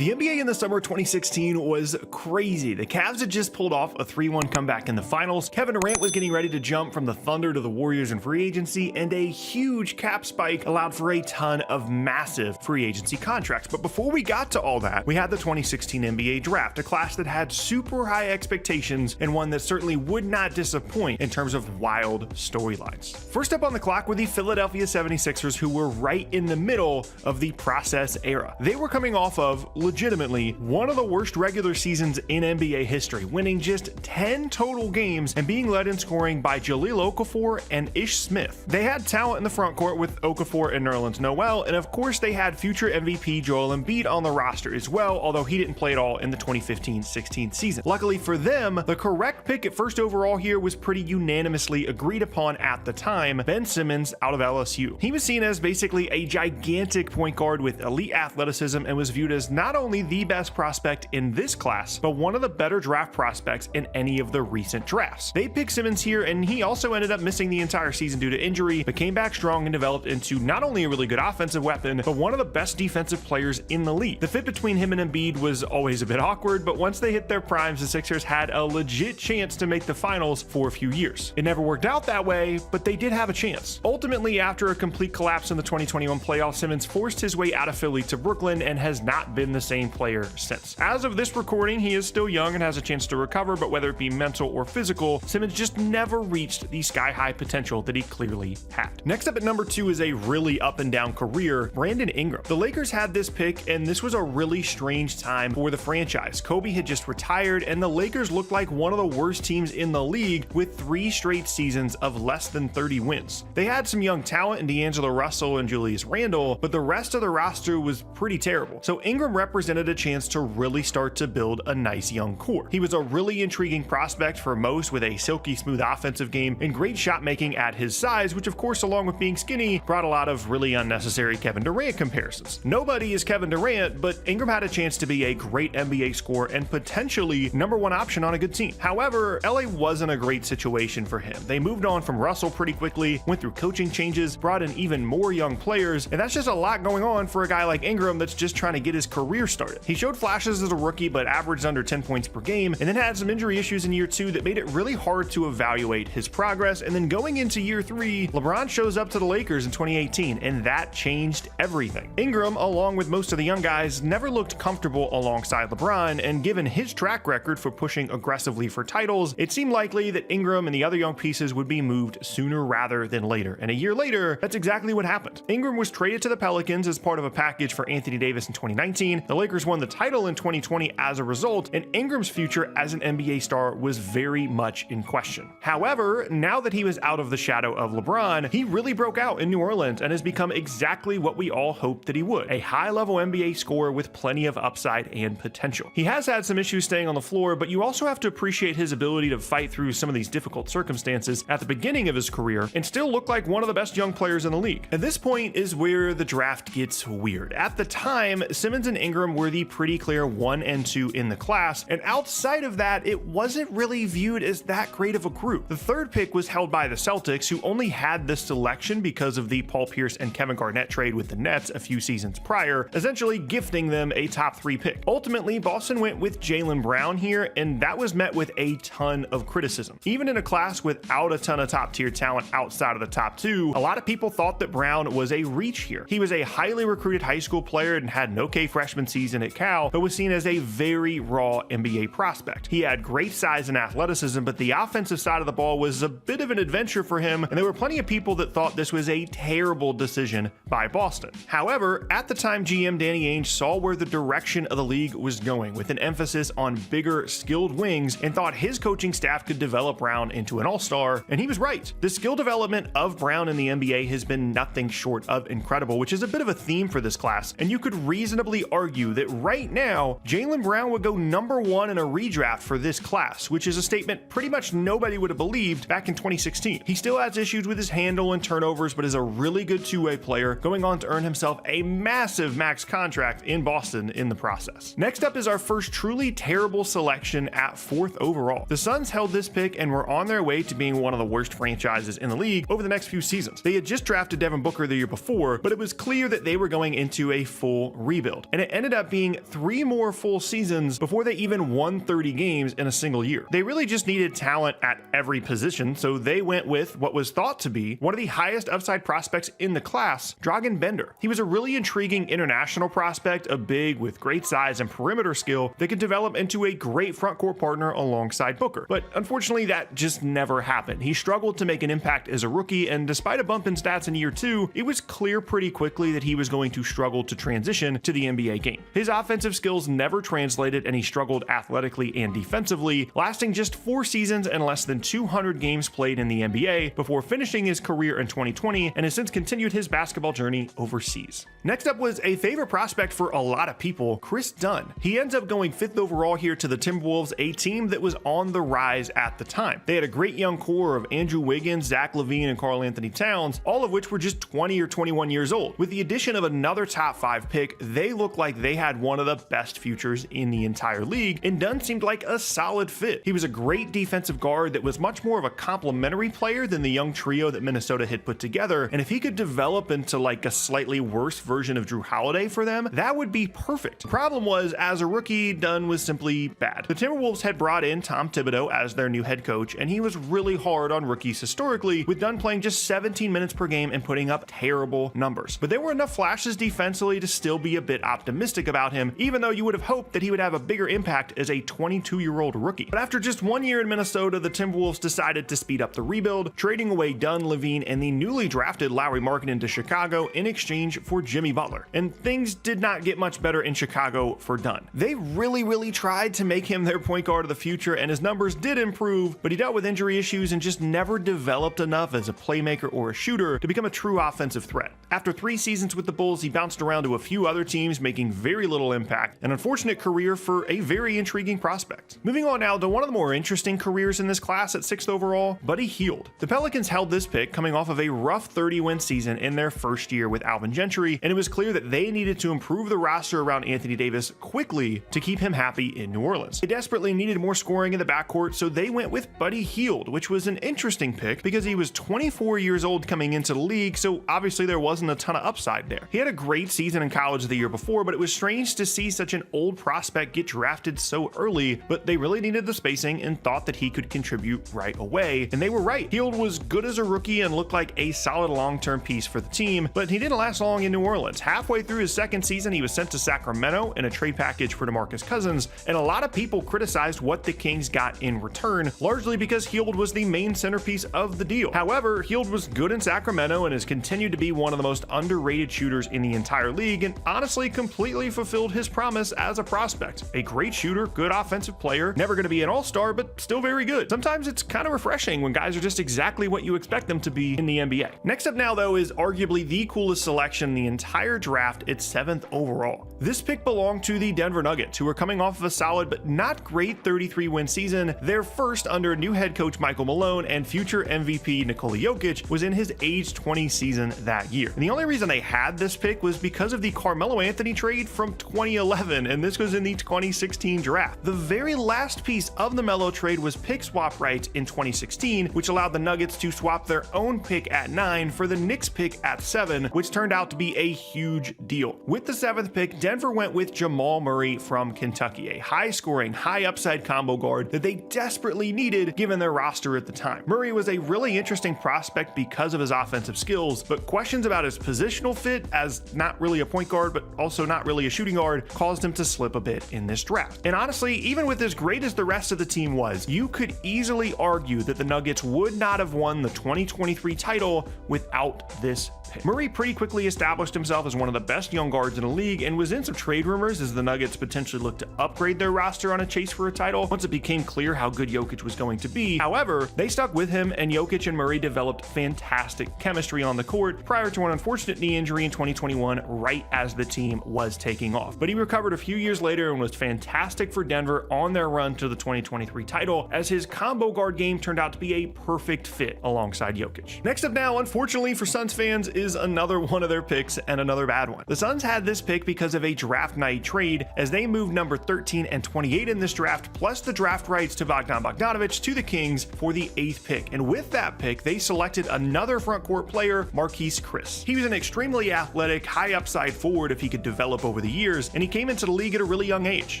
The NBA in the summer of 2016 was crazy. The Cavs had just pulled off a 3-1 comeback in the finals. Kevin Durant was getting ready to jump from the Thunder to the Warriors in free agency, and a huge cap spike allowed for a ton of massive free agency contracts. But before we got to all that, we had the 2016 NBA draft, a class that had super high expectations and one that certainly would not disappoint in terms of wild storylines. First up on the clock were the Philadelphia 76ers, who were right in the middle of the process era. They were coming off of legitimately one of the worst regular seasons in NBA history, winning just 10 total games and being led in scoring by Jahlil Okafor and Ish Smith. They had talent in the front court with Okafor and Nerlens Noel, and of course they had future MVP Joel Embiid on the roster as well, although he didn't play at all in the 2015-16 season. Luckily for them, the correct pick at first overall here was pretty unanimously agreed upon at the time: Ben Simmons out of LSU. He was seen as basically a gigantic point guard with elite athleticism and was viewed as not only the best prospect in this class, but one of the better draft prospects in any of the recent drafts. They picked Simmons here, and he also ended up missing the entire season due to injury, but came back strong and developed into not only a really good offensive weapon, but one of the best defensive players in the league. The fit between him and Embiid was always a bit awkward, but once they hit their primes, the Sixers had a legit chance to make the finals for a few years. It never worked out that way, but they did have a chance. Ultimately, after a complete collapse in the 2021 playoffs, Simmons forced his way out of Philly to Brooklyn and has not been the same player since. As of this recording, he is still young and has a chance to recover, but whether it be mental or physical, Simmons just never reached the sky-high potential that he clearly had. Next up at number 2 is a really up-and-down career, Brandon Ingram. The Lakers had this pick, and this was a really strange time for the franchise. Kobe had just retired, and the Lakers looked like one of the worst teams in the league with 3 straight seasons of less than 30 wins. They had some young talent in D'Angelo Russell and Julius Randle, but the rest of the roster was pretty terrible. So Ingram represented a chance to really start to build a nice young core. He was a really intriguing prospect for most, with a silky smooth offensive game and great shot making at his size, which of course, along with being skinny, brought a lot of really unnecessary Kevin Durant comparisons. Nobody is Kevin Durant, but Ingram had a chance to be a great NBA scorer and potentially number 1 option on a good team. However, LA wasn't a great situation for him. They moved on from Russell pretty quickly, went through coaching changes, brought in even more young players, and that's just a lot going on for a guy like Ingram that's just trying to get his career started. He showed flashes as a rookie, but averaged under 10 points per game, and then had some injury issues in year 2 that made it really hard to evaluate his progress. And then going into year 3, LeBron shows up to the Lakers in 2018, and that changed everything. Ingram, along with most of the young guys, never looked comfortable alongside LeBron, and given his track record for pushing aggressively for titles, it seemed likely that Ingram and the other young pieces would be moved sooner rather than later. And a year later, that's exactly what happened. Ingram was traded to the Pelicans as part of a package for Anthony Davis in 2019. The Lakers won the title in 2020 as a result, and Ingram's future as an NBA star was very much in question. However, now that he was out of the shadow of LeBron, he really broke out in New Orleans and has become exactly what we all hoped that he would: a high-level NBA scorer with plenty of upside and potential. He has had some issues staying on the floor, but you also have to appreciate his ability to fight through some of these difficult circumstances at the beginning of his career and still look like one of the best young players in the league. At this point is where the draft gets weird. At the time, Simmons and Ingram were the pretty clear 1 and 2 in the class, and outside of that, it wasn't really viewed as that great of a group. The 3rd pick was held by the Celtics, who only had this selection because of the Paul Pierce and Kevin Garnett trade with the Nets a few seasons prior, essentially gifting them a top 3 pick. Ultimately, Boston went with Jaylen Brown here, and that was met with a ton of criticism. Even in a class without a ton of top tier talent outside of the top 2, a lot of people thought that Brown was a reach here. He was a highly recruited high school player and had an okay freshman season at Cal, but was seen as a very raw NBA prospect. He had great size and athleticism, but the offensive side of the ball was a bit of an adventure for him, and there were plenty of people that thought this was a terrible decision by Boston. However, at the time, GM Danny Ainge saw where the direction of the league was going, with an emphasis on bigger, skilled wings, and thought his coaching staff could develop Brown into an all-star, and he was right. The skill development of Brown in the NBA has been nothing short of incredible, which is a bit of a theme for this class, and you could reasonably argue that right now, Jaylen Brown would go number 1 in a redraft for this class, which is a statement pretty much nobody would have believed back in 2016. He still has issues with his handle and turnovers, but is a really good two-way player, going on to earn himself a massive max contract in Boston in the process. Next up is our first truly terrible selection at 4th overall. The Suns held this pick and were on their way to being one of the worst franchises in the league over the next few seasons. They had just drafted Devin Booker the year before, but it was clear that they were going into a full rebuild, and it ended ended up being 3 more full seasons before they even won 30 games in a single year. They really just needed talent at every position, so they went with what was thought to be one of the highest upside prospects in the class, Dragan Bender. He was a really intriguing international prospect, a big with great size and perimeter skill that could develop into a great frontcourt partner alongside Booker. But unfortunately, that just never happened. He struggled to make an impact as a rookie, and despite a bump in stats in year 2, it was clear pretty quickly that he was going to struggle to transition to the NBA game. His offensive skills never translated, and he struggled athletically and defensively, lasting just 4 seasons and less than 200 games played in the NBA before finishing his career in 2020, and has since continued his basketball journey overseas. Next up was a favorite prospect for a lot of people, Dunn. He ends up going 5th overall here to the Timberwolves, a team that was on the rise at the time. They had a great young core of Andrew Wiggins, Zach LaVine, and Karl Anthony Towns, all of which were just 20 or 21 years old. With the addition of another top 5 pick, they looked like they had one of the best futures in the entire league, and Dunn seemed like a solid fit. He was a great defensive guard that was much more of a complementary player than the young trio that Minnesota had put together, and if he could develop into like a slightly worse version of Drew Holiday for them, that would be perfect. The problem was, as a rookie, Dunn was simply bad. The Timberwolves had brought in Tom Thibodeau as their new head coach, and he was really hard on rookies historically, with Dunn playing just 17 minutes per game and putting up terrible numbers. But there were enough flashes defensively to still be a bit optimistic about him, even though you would have hoped that he would have a bigger impact as a 22-year-old rookie. But after just 1 year in Minnesota, the Timberwolves decided to speed up the rebuild, trading away Dunn, LaVine, and the newly drafted Lauri Markkanen to Chicago in exchange for Jimmy Butler. And things did not get much better in Chicago for Dunn. They really tried to make him their point guard of the future, and his numbers did improve, but he dealt with injury issues and just never developed enough as a playmaker or a shooter to become a true offensive threat. After 3 seasons with the Bulls, he bounced around to a few other teams, making very little impact. An unfortunate career for a very intriguing prospect. Moving on now to one of the more interesting careers in this class at 6th overall, Buddy Hield. The Pelicans held this pick coming off of a rough 30-win season in their first year with Alvin Gentry, and it was clear that they needed to improve the roster around Anthony Davis quickly to keep him happy in New Orleans. They desperately needed more scoring in the backcourt, so they went with Buddy Hield, which was an interesting pick because he was 24 years old coming into the league, so obviously there wasn't a ton of upside there. He had a great season in college the year before, but it was strange to see such an old prospect get drafted so early, but they really needed the spacing and thought that he could contribute right away, and they were right. Hield was good as a rookie and looked like a solid long-term piece for the team, but he didn't last long in New Orleans. Halfway through his second season, he was sent to Sacramento in a trade package for DeMarcus Cousins, and a lot of people criticized what the Kings got in return, largely because Hield was the main centerpiece of the deal. However, Hield was good in Sacramento and has continued to be one of the most underrated shooters in the entire league, and honestly completely fulfilled his promise as a prospect. A great shooter, good offensive player, never going to be an all-star, but still very good. Sometimes it's kind of refreshing when guys are just exactly what you expect them to be in the NBA. Next up now, though, is arguably the coolest selection in the entire draft at 7th overall. This pick belonged to the Denver Nuggets, who were coming off of a solid but not great 33-win season. Their first under new head coach Michael Malone, and future MVP Nikola Jokic was in his age 20 season that year. And the only reason they had this pick was because of the Carmelo Anthony trade from 2011, and this was in the 2016 draft. The very last piece of the Melo trade was pick swap rights in 2016, which allowed the Nuggets to swap their own pick at 9 for the Knicks pick at 7, which turned out to be a huge deal. With the 7th pick, Denver went with Jamal Murray from Kentucky, a high-scoring, high-upside combo guard that they desperately needed given their roster at the time. Murray was a really interesting prospect because of his offensive skills, but questions about his positional fit as not really a point guard but also not really a shooting guard caused him to slip a bit in this draft. And honestly, even with as great as the rest of the team was, you could easily argue that the Nuggets would not have won the 2023 title without this pick. Murray pretty quickly established himself as one of the best young guards in the league and was in some trade rumors as the Nuggets potentially looked to upgrade their roster on a chase for a title once it became clear how good Jokic was going to be. However, they stuck with him, and Jokic and Murray developed fantastic chemistry on the court prior to an unfortunate knee injury in 2021 right as the team was taking off. But he recovered a few years later and was fantastic for Denver on their run to the 2023 title, as his combo guard game turned out to be a perfect fit alongside Jokic. Next up now, unfortunately for Suns fans, is another one of their picks and another bad one. The Suns had this pick because of a draft night trade, as they moved number 13 and 28 in this draft, plus the draft rights to Bogdan Bogdanovic to the Kings for the 8th pick. And with that pick, they selected another front court player, Marquise Chris. He was an extremely athletic, high upside forward if he could develop over the years, and he came into the league at a really young age.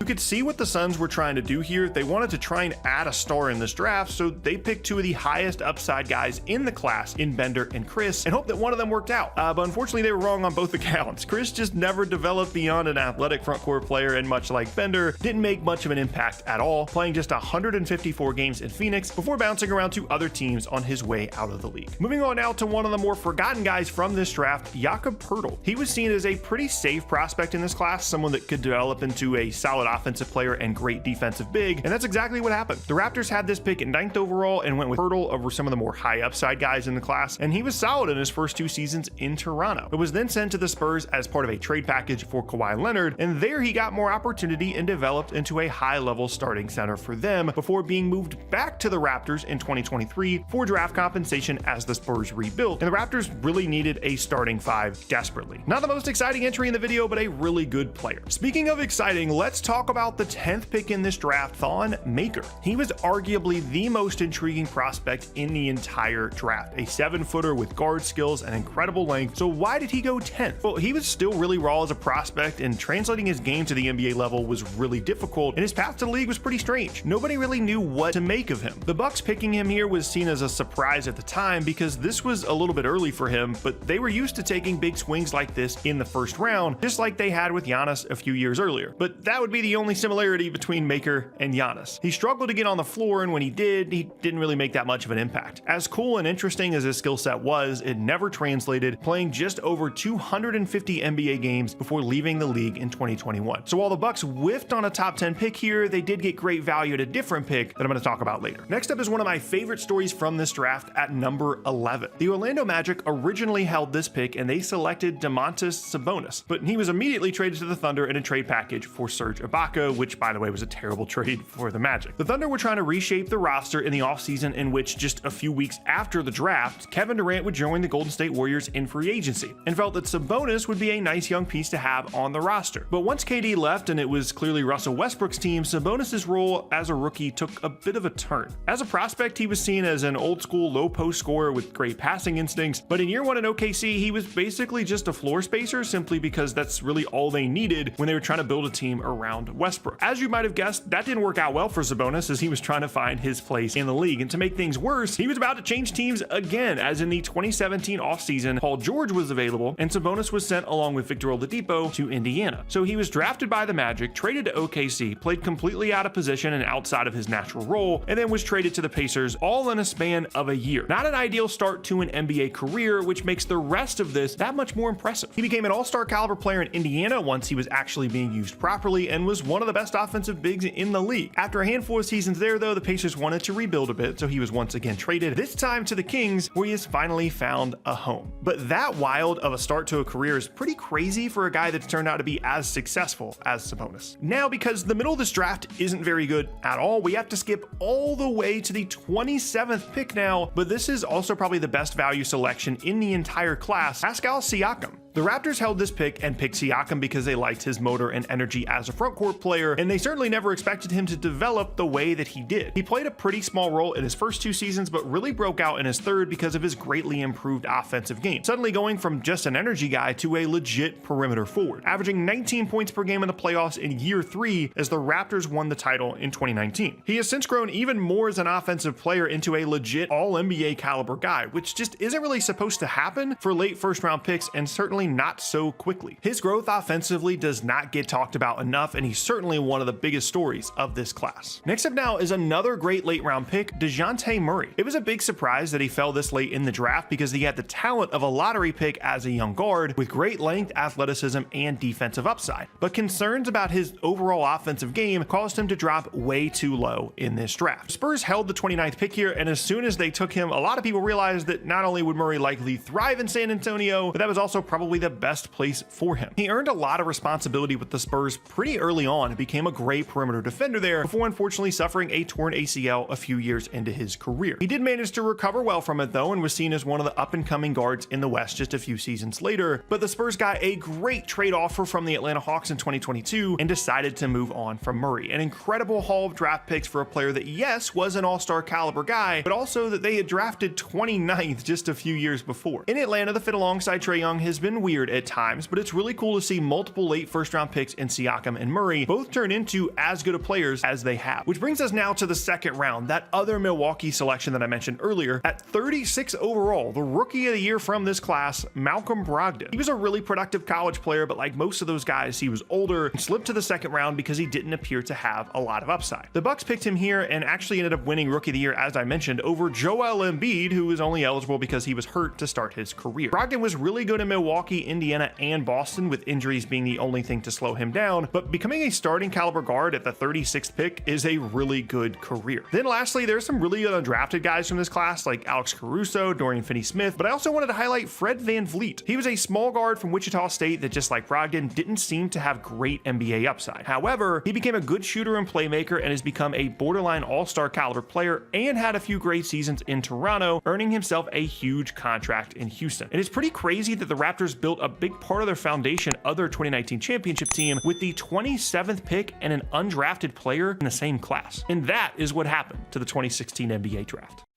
You could see what the Suns were trying to do here. They wanted to try and add a star in this draft, so they picked two of the highest upside guys in the class in Bender and Chris, and hoped that one of them worked out. But unfortunately, they were wrong on both accounts. Chris just never developed beyond an athletic front court player, and much like Bender, didn't make much of an impact at all, playing just 154 games in Phoenix before bouncing around to other teams on his way out of the league. Moving on now to one of the more forgotten guys from this draft, Jakob Poeltl. He was seen as a pretty safe prospect in this class, someone that could develop into a solid offensive player and great defensive big, and that's exactly what happened. The Raptors had this pick at 9th overall and went with Poeltl over some of the more high upside guys in the class, and he was solid in his first 2 seasons in Toronto. It was then sent to the Spurs as part of a trade package for Kawhi Leonard, and there he got more opportunity and developed into a high-level starting center for them before being moved back to the Raptors in 2023 for draft compensation as the Spurs rebuilt, and the Raptors really needed a starting 5 desperately. Not the most exciting entry in the video, but a really good player. Speaking of exciting, let's talk about the 10th pick in this draft, Thon Maker. He was arguably the most intriguing prospect in the entire draft, a 7-footer with guard skills and incredible length. So why did he go 10th? Well, he was still really raw as a prospect, and translating his game to the NBA level was really difficult, and his path to the league was pretty strange. Nobody really knew what to make of him. The Bucks picking him here was seen as a surprise at the time because this was a little bit early for him, but they were used to taking big swings like this in the first round, just like they had with Giannis a few years earlier. But that would be the only similarity between Maker and Giannis. He struggled to get on the floor, and when he did, he didn't really make that much of an impact. As cool and interesting as his skill set was, it never translated, playing just over 250 NBA games before leaving the league in 2021. So while the Bucks whiffed on a top 10 pick here, they did get great value at a different pick that I'm going to talk about later. Next up is one of my favorite stories from this draft at number 11. The Orlando Magic originally held this pick, and they selected Domantas Sabonis, but he was immediately traded to the Thunder in a trade package for Serge Ibaka, which by the way was a terrible trade for the Magic. The Thunder were trying to reshape the roster in the offseason, in which just a few weeks after the draft, Kevin Durant would join the Golden State Warriors in free agency, and felt that Sabonis would be a nice young piece to have on the roster. But once KD left and it was clearly Russell Westbrook's team, Sabonis' role as a rookie took a bit of a turn. As a prospect, he was seen as an old school low post scorer with great passing instincts, but in year 1 in OKC, he was basically just a floor spacer, simply because that's really all they needed when they were trying to build a team around Westbrook. As you might have guessed, that didn't work out well for Sabonis, as he was trying to find his place in the league, and to make things worse, he was about to change teams again, as in the 2017 offseason, Paul George was available, and Sabonis was sent along with Victor Oladipo to Indiana. So he was drafted by the Magic, traded to OKC, played completely out of position and outside of his natural role, and then was traded to the Pacers, all in a span of a year. Not an ideal start to an NBA career, which makes the rest of this that much more impressive. He became an all-star caliber player in Indiana once he was actually being used properly, and was one of the best offensive bigs in the league. After a handful of seasons there, though, the Pacers wanted to rebuild a bit, so he was once again traded, this time to the Kings, where he has finally found a home. But that wild of a start to a career is pretty crazy for a guy that's turned out to be as successful as Sabonis. Now, because the middle of this draft isn't very good at all, we have to skip all the way to the 27th pick now, but this is also probably the best value selection in the entire class, Pascal Siakam. The Raptors held this pick and picked Siakam because they liked his motor and energy as a frontcourt player, and they certainly never expected him to develop the way that he did. He played a pretty small role in his first 2 seasons, but really broke out in his third because of his greatly improved offensive game, suddenly going from just an energy guy to a legit perimeter forward, averaging 19 points per game in the playoffs in year 3 as the Raptors won the title in 2019. He has since grown even more as an offensive player into a legit all-NBA caliber guy, which just isn't really supposed to happen for late first-round picks, and certainly not so quickly. His growth offensively does not get talked about enough, and he's certainly one of the biggest stories of this class. Next up now is another great late round pick, Dejounte Murray. It was a big surprise that he fell this late in the draft because he had the talent of a lottery pick as a young guard with great length, athleticism, and defensive upside. But concerns about his overall offensive game caused him to drop way too low in this draft. Spurs held the 29th pick here, and as soon as they took him, a lot of people realized that not only would Murray likely thrive in San Antonio, but that was also probably the best place for him. He earned a lot of responsibility with the Spurs pretty early on and became a great perimeter defender there before unfortunately suffering a torn ACL a few years into his career. He did manage to recover well from it though, and was seen as one of the up-and-coming guards in the West just a few seasons later, but the Spurs got a great trade offer from the Atlanta Hawks in 2022 and decided to move on from Murray. An incredible haul of draft picks for a player that, yes, was an all-star caliber guy, but also that they had drafted 29th just a few years before. In Atlanta, the fit alongside Trae Young has been been weird at times, but it's really cool to see multiple late first round picks in Siakam and Murray both turn into as good of players as they have. Which brings us now to the second round, that other Milwaukee selection that I mentioned earlier. At 36 overall, the rookie of the year from this class, Malcolm Brogdon. He was a really productive college player, but like most of those guys, he was older and slipped to the second round because he didn't appear to have a lot of upside. The Bucks picked him here and actually ended up winning rookie of the year, as I mentioned, over Joel Embiid, who was only eligible because he was hurt to start his career. Brogdon was really good in Milwaukee, Indiana, and Boston, with injuries being the only thing to slow him down, but becoming a starting caliber guard at the 36th pick is a really good career. Then lastly, there's some really good undrafted guys from this class like Alex Caruso, Dorian Finney-Smith, but I also wanted to highlight Fred VanVleet. He was a small guard from Wichita State that, just like Brogdon, didn't seem to have great NBA upside. However, he became a good shooter and playmaker and has become a borderline all-star caliber player and had a few great seasons in Toronto, earning himself a huge contract in Houston. It is pretty crazy that the Raptors built a big part of their foundation of their 2019 championship team with the 27th pick and an undrafted player in the same class. And that is what happened to the 2016 NBA draft.